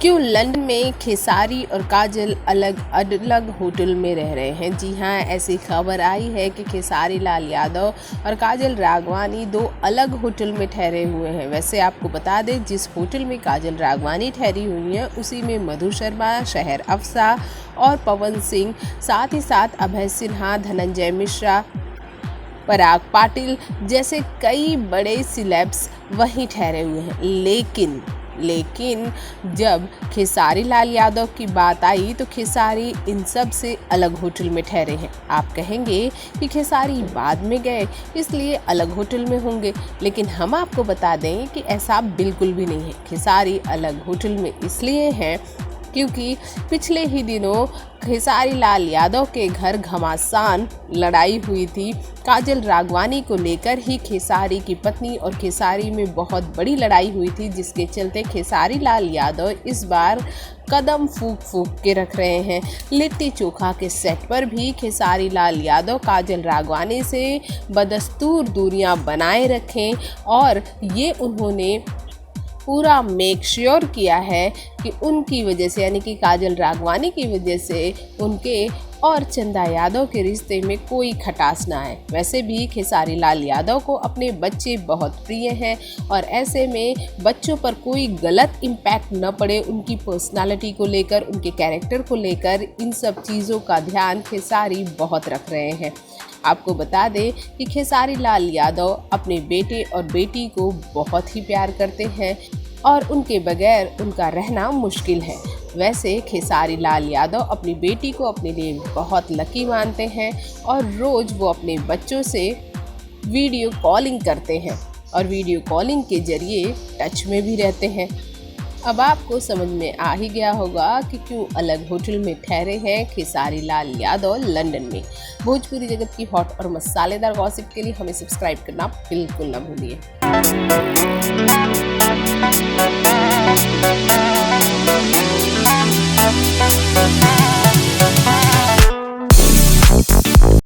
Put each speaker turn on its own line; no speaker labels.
क्यों लंदन में खेसारी और काजल अलग अलग होटल में रह रहे हैं। जी हाँ, ऐसी खबर आई है कि खेसारी लाल यादव और काजल राघवानी दो अलग होटल में ठहरे हुए हैं। वैसे आपको बता दें, जिस होटल में काजल राघवानी ठहरी हुई हैं उसी में मधु शर्मा, शहर अफसा और पवन सिंह, साथ ही साथ अभय सिन्हा, धनंजय मिश्रा, पराग पाटिल जैसे कई बड़े सिलेब्स वहीं ठहरे हुए हैं। लेकिन जब खेसारी लाल यादव की बात आई तो खेसारी इन सब से अलग होटल में ठहरे हैं। आप कहेंगे कि खेसारी बाद में गए इसलिए अलग होटल में होंगे, लेकिन हम आपको बता दें कि ऐसा बिल्कुल भी नहीं है। खेसारी अलग होटल में इसलिए हैं क्योंकि पिछले ही दिनों खेसारी लाल यादव के घर घमासान लड़ाई हुई थी। काजल राघवानी को लेकर ही खेसारी की पत्नी और खेसारी में बहुत बड़ी लड़ाई हुई थी, जिसके चलते खेसारी लाल यादव इस बार कदम फूंक के रख रहे हैं। लिट्टी चोखा के सेट पर भी खेसारी लाल यादव काजल राघवानी से बदस्तूर दूरियां बनाए रखें और ये उन्होंने पूरा मेक श्योर किया है कि उनकी वजह से, यानी कि काजल राघवानी की वजह से, उनके और चंदा यादव के रिश्ते में कोई खटास ना आए। वैसे भी खेसारी लाल यादव को अपने बच्चे बहुत प्रिय हैं और ऐसे में बच्चों पर कोई गलत इम्पैक्ट न पड़े, उनकी पर्सनालिटी को लेकर, उनके कैरेक्टर को लेकर, इन सब चीज़ों का ध्यान खेसारी बहुत रख रहे हैं। आपको बता दें कि खेसारी लाल यादव अपने बेटे और बेटी को बहुत ही प्यार करते हैं और उनके बगैर उनका रहना मुश्किल है। वैसे खेसारी लाल यादव अपनी बेटी को अपने लिए बहुत लकी मानते हैं और रोज़ वो अपने बच्चों से वीडियो कॉलिंग करते हैं और वीडियो कॉलिंग के जरिए टच में भी रहते हैं। अब आपको समझ में आ ही गया होगा कि क्यों अलग होटल में ठहरे हैं खेसारी लाल यादव लंदन में। भोजपुरी जगत की हॉट और मसालेदार गॉसिप के लिए हमें सब्सक्राइब करना बिल्कुल ना भूलिए।